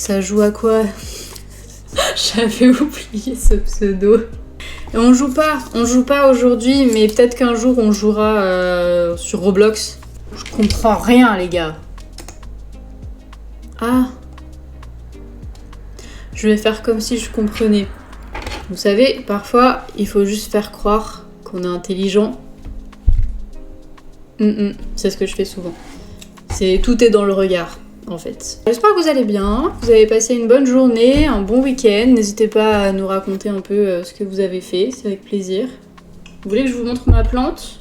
Ça joue à quoi? J'avais oublié ce pseudo. Et on joue pas aujourd'hui, mais peut-être qu'un jour on jouera sur Roblox. Je comprends rien, les gars. Ah. Je vais faire comme si je comprenais. Vous savez, parfois, il faut juste faire croire qu'on est intelligent. C'est ce que je fais souvent. Tout est dans le regard, en fait. J'espère que vous allez bien, vous avez passé une bonne journée, un bon week-end. N'hésitez pas à nous raconter un peu ce que vous avez fait, c'est avec plaisir. Vous voulez que je vous montre ma plante?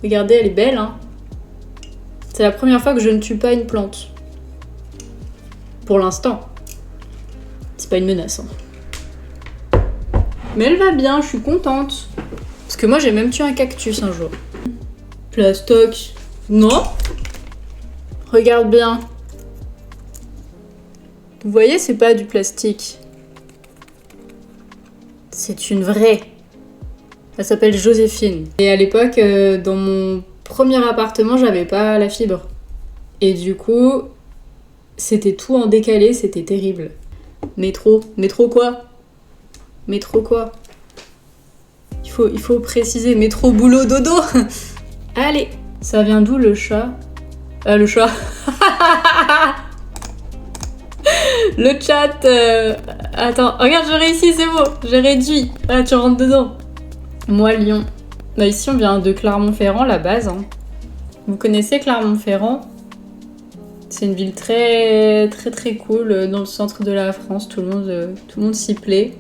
Regardez, elle est belle, hein. C'est la première fois que je ne tue pas une plante. Pour l'instant. C'est pas une menace, hein. Mais elle va bien, je suis contente. Parce que moi, j'ai même tué un cactus un jour. Plastoc. Non. Regarde bien. Vous voyez, c'est pas du plastique. C'est une vraie. Elle s'appelle Joséphine. Et à l'époque, dans mon premier appartement, j'avais pas la fibre. Et du coup, c'était tout en décalé, c'était terrible. Métro quoi? Métro quoi? Il faut préciser, métro boulot dodo. Allez, ça vient d'où le chat? Le chat. Le chat. Attends, regarde, j'ai réussi, c'est bon. J'ai réduit. Ah, tu rentres dedans. Moi, Lyon. Bah, ici, on vient de Clermont-Ferrand, la base. Hein. Vous connaissez Clermont-Ferrand? C'est une ville très cool dans le centre de la France. Tout le monde s'y plaît.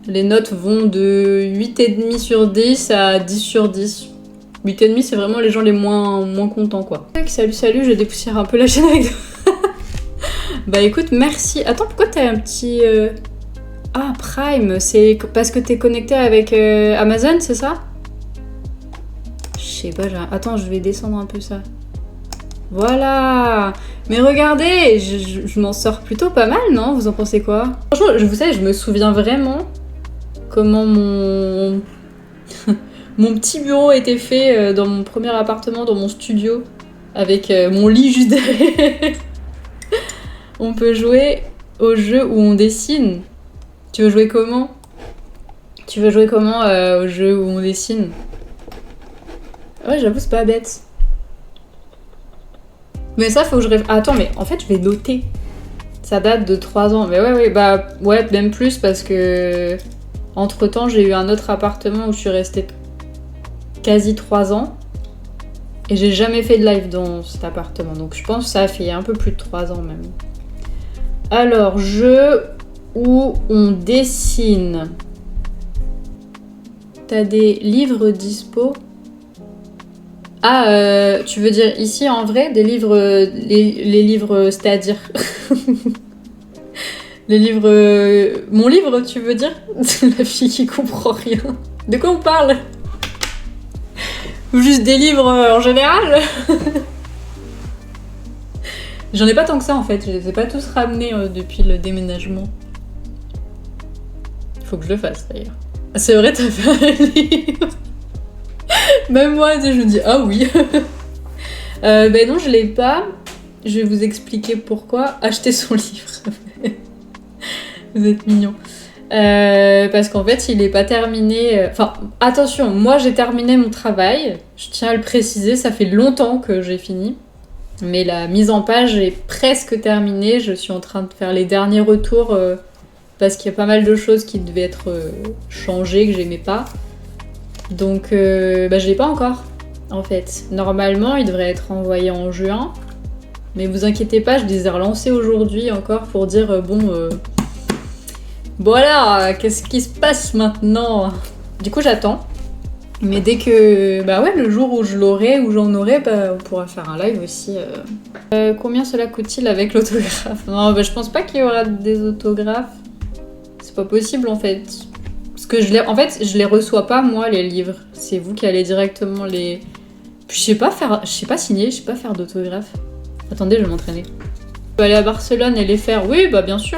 Les notes vont de 8,5 sur 10 à 10 sur 10. 8,5, c'est vraiment les gens les moins contents, quoi. Salut, je vais dépoussiérer un peu la chaîne avec toi. Bah écoute, merci. Attends, pourquoi t'as un petit... Ah, Prime, c'est parce que t'es connecté avec Amazon, c'est ça? Je sais pas, attends, je vais descendre un peu ça. Voilà. Mais regardez, je m'en sors plutôt pas mal, non? Vous en pensez quoi? Franchement, vous savez, je me souviens vraiment comment mon... Mon petit bureau était fait dans mon premier appartement, dans mon studio, avec mon lit juste derrière. On peut jouer au jeu où on dessine. Tu veux jouer comment? Tu veux jouer comment au jeu où on dessine? Ouais, j'avoue, c'est pas bête. Mais ça, faut que je attends, mais en fait, je vais noter. Ça date de 3 ans. Mais ouais, même plus parce que... Entre-temps, j'ai eu un autre appartement où je suis restée quasi 3 ans. Et j'ai jamais fait de live dans cet appartement. Donc je pense que ça a fait un peu plus de 3 ans même. Alors, jeu où on dessine. T'as des livres dispo? Ah, tu veux dire ici en vrai des livres... les livres, c'est-à-dire... les livres... Mon livre, tu veux dire? La fille qui comprend rien. De quoi on parle? Ou juste des livres en général? J'en ai pas tant que ça en fait, je les ai pas tous ramenés depuis le déménagement. Faut que je le fasse d'ailleurs. C'est vrai, t'as fait un livre. Même moi, je me dis, ah oui. Ben non, je l'ai pas. Je vais vous expliquer pourquoi. Acheter son livre. Vous êtes mignons. Parce qu'en fait, il est pas terminé... Enfin, attention, moi j'ai terminé mon travail. Je tiens à le préciser, ça fait longtemps que j'ai fini. Mais la mise en page est presque terminée. Je suis en train de faire les derniers retours parce qu'il y a pas mal de choses qui devaient être changées, que j'aimais pas. Donc, je l'ai pas encore, en fait. Normalement, il devrait être envoyé en juin. Mais vous inquiétez pas, je les ai relancés aujourd'hui encore pour dire, voilà, qu'est-ce qui se passe maintenant? Du coup, j'attends. Mais dès que... le jour où je l'aurai, où j'en aurai, on pourra faire un live aussi. Combien cela coûte-t-il avec l'autographe? Non, je pense pas qu'il y aura des autographes. C'est pas possible, en fait. Parce que je les reçois pas, moi, les livres. C'est vous qui allez directement les... Puis je sais pas signer, je sais pas faire d'autographe. Attendez, je vais m'entraîner. Je peux aller à Barcelone et les faire. Oui, bien sûr.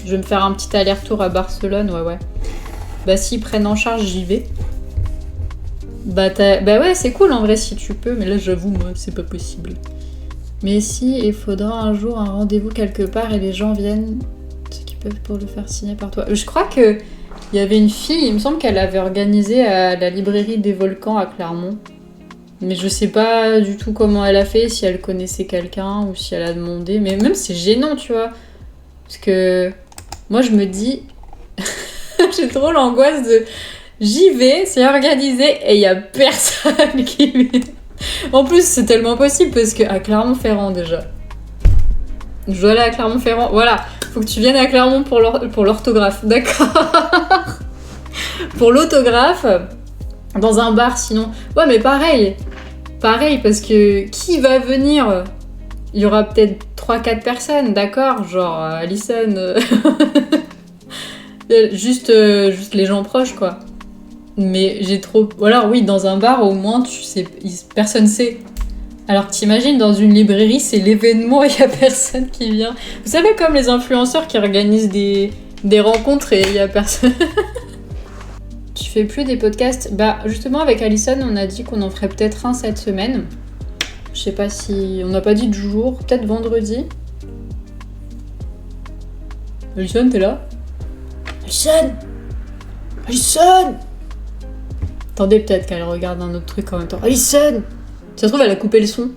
Je vais me faire un petit aller-retour à Barcelone, ouais. S'ils prennent en charge, j'y vais. Ouais, c'est cool en vrai si tu peux, mais là j'avoue, moi, c'est pas possible. Mais si, il faudra un jour un rendez-vous quelque part et les gens viennent, ceux qui peuvent pour le faire signer par toi. Je crois que il y avait une fille, il me semble qu'elle avait organisé à la librairie des Volcans à Clermont. Mais je sais pas du tout comment elle a fait, si elle connaissait quelqu'un ou si elle a demandé. Mais même c'est gênant, tu vois. Parce que moi je me dis, j'ai trop l'angoisse de... J'y vais, c'est organisé et il y a personne qui vient. En plus c'est tellement possible parce que à Clermont-Ferrand déjà. Je dois aller à Clermont-Ferrand. Voilà, faut que tu viennes à Clermont pour l'orthographe, d'accord. Pour l'autographe, dans un bar sinon. Ouais mais pareil, parce que qui va venir? Il y aura peut-être 3-4 personnes, d'accord? Genre Alison, juste les gens proches quoi. Mais j'ai trop... Voilà, oui, dans un bar au moins, tu sais, personne sait. Alors que t'imagines, dans une librairie, c'est l'événement et il y a personne qui vient. Vous savez, comme les influenceurs qui organisent des rencontres et il y a personne. Tu fais plus des podcasts? Bah, justement, avec Alison, on a dit qu'on en ferait peut-être un cette semaine. Je sais pas si... On n'a pas dit de jour, peut-être vendredi. Alison, t'es là? Alison! Attendez, peut-être qu'elle regarde un autre truc en même temps. Alison! Ça se trouve, elle a coupé le son.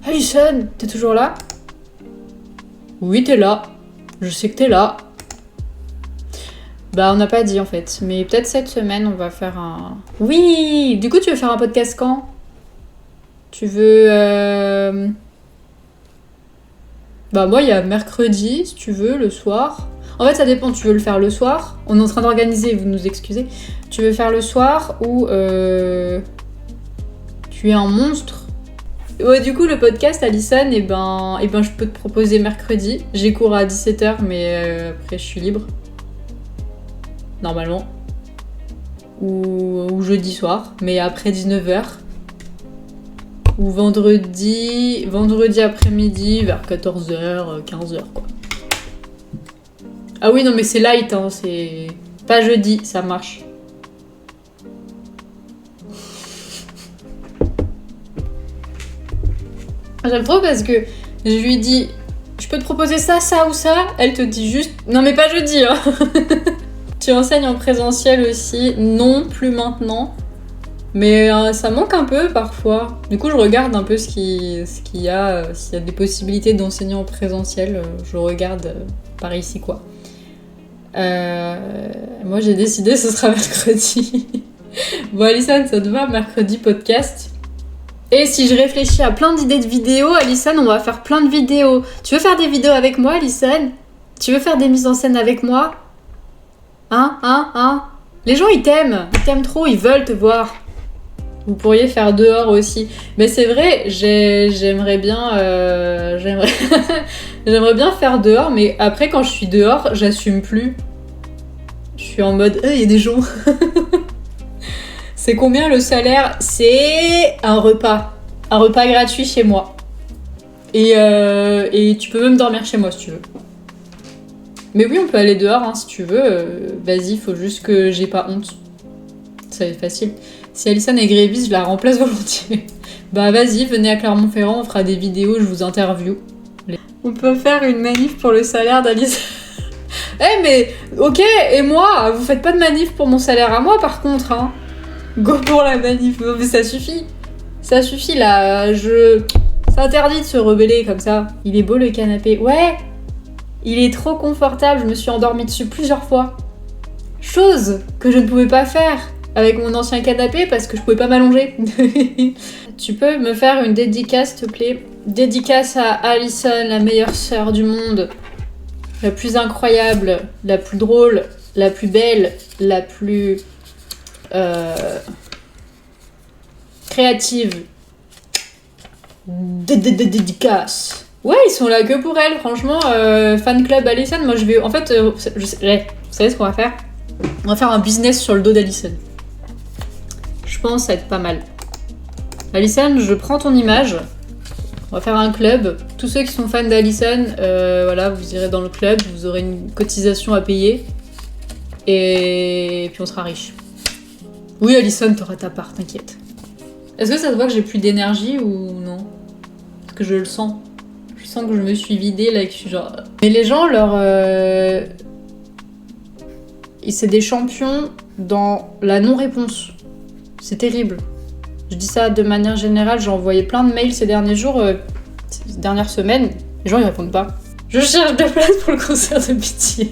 Alison, t'es toujours là? Oui, t'es là. Je sais que t'es là. Bah, on n'a pas dit en fait. Mais peut-être cette semaine, on va faire un... Oui! Du coup, tu veux faire un podcast quand? Tu veux... Bah, moi, il y a mercredi, si tu veux, le soir. En fait, ça dépend. Tu veux le faire le soir? On est en train d'organiser, vous nous excusez. Tu veux faire le soir ou... Tu es un monstre? Ouais, du coup, le podcast, Alison, et ben, je peux te proposer mercredi. J'ai cours à 17h, mais après, je suis libre. Normalement. Ou jeudi soir, mais après 19h. Ou vendredi après-midi, vers 14h, 15h, quoi. Ah oui, non, mais c'est light, hein, c'est... Pas jeudi, ça marche. J'aime trop parce que je lui dis, je peux te proposer ça, ça ou ça. Elle te dit juste, non mais pas jeudi, hein. Tu enseignes en présentiel aussi? Non, plus maintenant. Mais ça manque un peu parfois. Du coup, je regarde un peu ce qu'il y a, s'il y a des possibilités d'enseigner en présentiel. Je regarde par ici, quoi. Moi, j'ai décidé, ce sera mercredi. Bon, Alison, ça te va, mercredi podcast? Et si je réfléchis à plein d'idées de vidéos, Alison, on va faire plein de vidéos. Tu veux faire des vidéos avec moi, Alison? Tu veux faire des mises en scène avec moi? Hein? Les gens, ils t'aiment trop, ils veulent te voir. Vous pourriez faire dehors aussi. Mais c'est vrai, j'aimerais bien... j'aimerais bien faire dehors, mais après, quand je suis dehors, j'assume plus. Je suis en mode, il y a des gens... C'est combien le salaire? C'est un repas. Un repas gratuit chez moi. Et tu peux même dormir chez moi si tu veux. Mais oui, on peut aller dehors hein, si tu veux. Vas-y, faut juste que j'ai pas honte. Ça va être facile. Si Alison est gréviste, je la remplace volontiers. Bah vas-y, venez à Clermont-Ferrand, on fera des vidéos, je vous interview. On peut faire une manif pour le salaire d'Alison. Mais ok, et moi, vous faites pas de manif pour mon salaire à moi par contre, hein. Go pour la manif, mais ça suffit. Ça suffit là, c'est interdit de se rebeller comme ça. Il est beau le canapé. Ouais, il est trop confortable, je me suis endormie dessus plusieurs fois. Chose que je ne pouvais pas faire avec mon ancien canapé parce que je pouvais pas m'allonger. Tu peux me faire une dédicace s'il te plaît? Dédicace à Alison, la meilleure sœur du monde. La plus incroyable, la plus drôle, la plus belle, la plus... créative. Dédicace. Ouais, ils sont là que pour elle, franchement. Fan club Alison, moi je vais. En fait, vous savez ce qu'on va faire? On va faire un business sur le dos d'Alison. Je pense que ça va être pas mal. Alison, je prends ton image. On va faire un club. Tous ceux qui sont fans d'Alison, voilà, vous irez dans le club, vous aurez une cotisation à payer. Et puis on sera riche. Oui, Alison, t'auras ta part, t'inquiète. Est-ce que ça te voit que j'ai plus d'énergie ou non? Parce que je le sens. sens que je me suis vidée là, que je suis genre... Mais les gens, c'est des champions dans la non-réponse. C'est terrible. Je dis ça de manière générale, j'ai envoyé plein de mails ces derniers jours, ces dernières semaines, les gens ils répondent pas. Je cherche de place pour le concert de Pitié.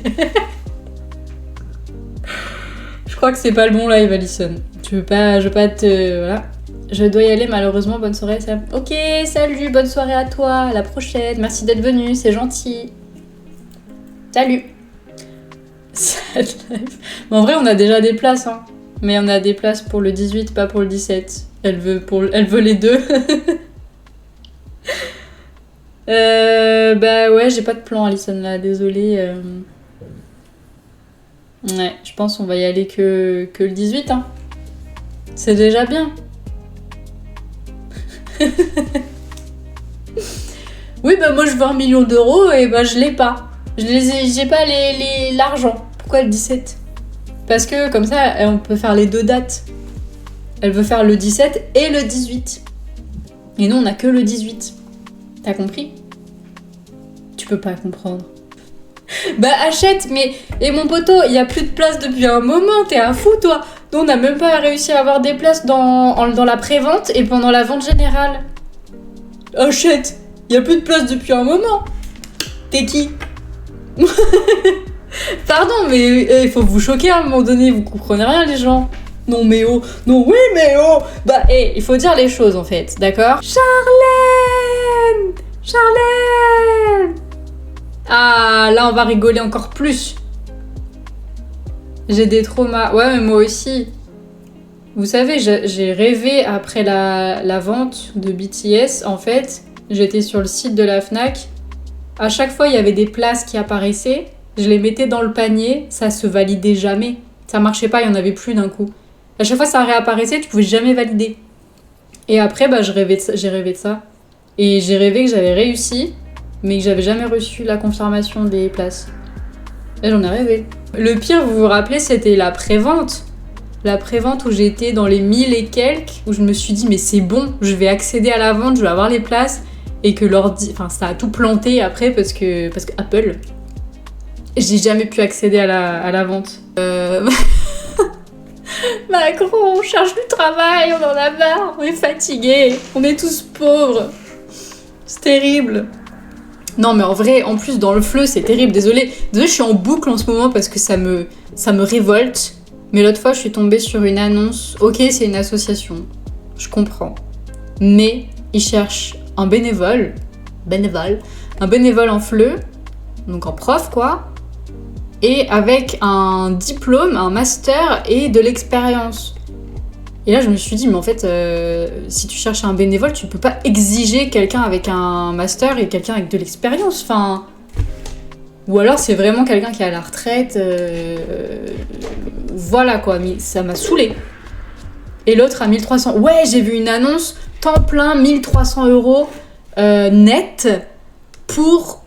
Je crois que c'est pas le bon live, Alison. Je veux pas te... Voilà. Je dois y aller malheureusement, bonne soirée Sam. Ok, salut, bonne soirée à toi, à la prochaine, merci d'être venu, c'est gentil. Salut. Sad life. Mais en vrai on a déjà des places, hein. Mais on a des places pour le 18, pas pour le 17. Elle veut les deux. Bah ouais, j'ai pas de plan, Alison, là, désolée. Ouais, je pense qu'on va y aller que le 18, hein. C'est déjà bien. Oui, bah moi je veux 1 million d'euros et bah je l'ai pas. J'ai pas l'argent. Pourquoi le 17 ? Parce que comme ça, on peut faire les 2 dates. Elle veut faire le 17 et le 18. Et nous, on a que le 18. T'as compris ? Tu peux pas comprendre. Bah achète, mais... Et mon poteau, il y a plus de place depuis un moment, t'es un fou, toi. Nous, on a même pas réussi à avoir des places dans la pré-vente et pendant la vente générale. Achète, il y a plus de place depuis un moment. T'es qui ? Pardon, mais il faut vous choquer à un moment donné, vous comprenez rien les gens. Non mais oh, non oui mais oh. Bah il faut dire les choses en fait, d'accord ? Charlène. Ah là on va rigoler encore plus. J'ai des traumas, ouais mais moi aussi. Vous savez, j'ai rêvé après la vente de BTS, en fait, j'étais sur le site de la Fnac. À chaque fois, il y avait des places qui apparaissaient. Je les mettais dans le panier, ça se validait jamais. Ça marchait pas, il y en avait plus d'un coup. À chaque fois, ça réapparaissait, tu pouvais jamais valider. Et après, j'ai rêvé de ça. Et j'ai rêvé que j'avais réussi, mais que j'avais jamais reçu la confirmation des places. Et j'en ai rêvé. Le pire, vous vous rappelez, c'était la pré-vente. La pré-vente où j'étais dans les 1000 et quelques, où je me suis dit, mais c'est bon, je vais accéder à la vente, je vais avoir les places. Et que ça a tout planté après parce que Apple... J'ai jamais pu accéder à la vente. Macron, on cherche du travail, on en a marre, on est fatigué, on est tous pauvres. C'est terrible. Non mais en vrai, en plus dans le fleu, c'est terrible. Désolée, je suis en boucle en ce moment parce que ça me révolte. Mais l'autre fois, je suis tombée sur une annonce. Ok, c'est une association, je comprends. Mais ils cherchent un bénévole en fleu, donc en prof quoi. Et avec un diplôme, un master et de l'expérience. Et là, je me suis dit, mais en fait, si tu cherches un bénévole, tu peux pas exiger quelqu'un avec un master et quelqu'un avec de l'expérience. Enfin, ou alors c'est vraiment quelqu'un qui est à la retraite. Voilà quoi, mais ça m'a saoulée. Et l'autre à 1300. Ouais, j'ai vu une annonce, temps plein, 1300 € net pour...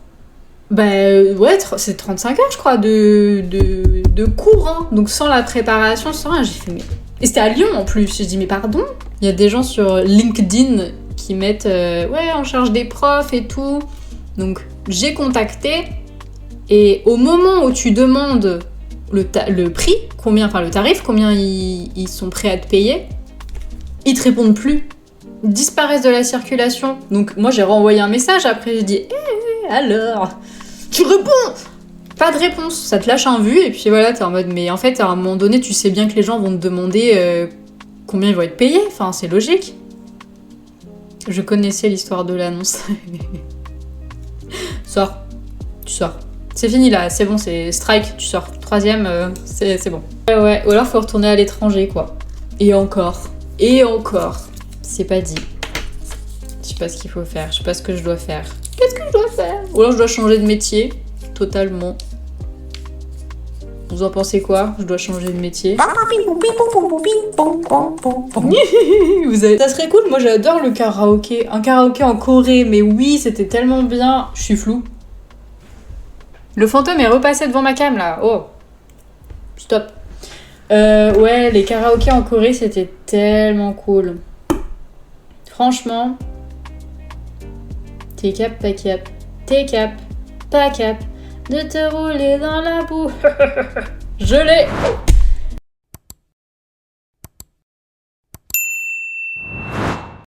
ouais, c'est 35 heures, je crois, de cours, hein. Donc sans la préparation, sans rien. J'ai fait, mais... Et c'était à Lyon, en plus. J'ai dit, mais pardon ? Il y a des gens sur LinkedIn qui mettent, ouais, on cherche des profs et tout. Donc, j'ai contacté. Et au moment où tu demandes le prix, le tarif, combien ils sont prêts à te payer, ils te répondent plus. Ils disparaissent de la circulation. Donc, moi, j'ai renvoyé un message. Après, j'ai dit, alors, tu réponds ? Pas de réponse, ça te lâche un vu et puis voilà, t'es en mode, mais en fait à un moment donné tu sais bien que les gens vont te demander combien ils vont être payés, enfin c'est logique. Je connaissais l'histoire de l'annonce. Sors, tu sors. C'est fini là, c'est bon, c'est strike, tu sors. 3e, c'est bon. Ouais, ou alors faut retourner à l'étranger quoi. Et encore, c'est pas dit. Je sais pas ce qu'il faut faire, je sais pas ce que je dois faire. Qu'est-ce que je dois faire ? Ou alors je dois changer de métier, totalement. Vous en pensez quoi ? Je dois changer de métier. Ça serait cool, moi j'adore le karaoké. Un karaoké en Corée, mais oui, c'était tellement bien. Je suis floue. Le fantôme est repassé devant ma cam là. Oh. Stop. Ouais, les karaokés en Corée, c'était tellement cool. Franchement. T'es cap, t'as cap. T'es cap, pas cap, de te rouler dans la boue. Je l'ai.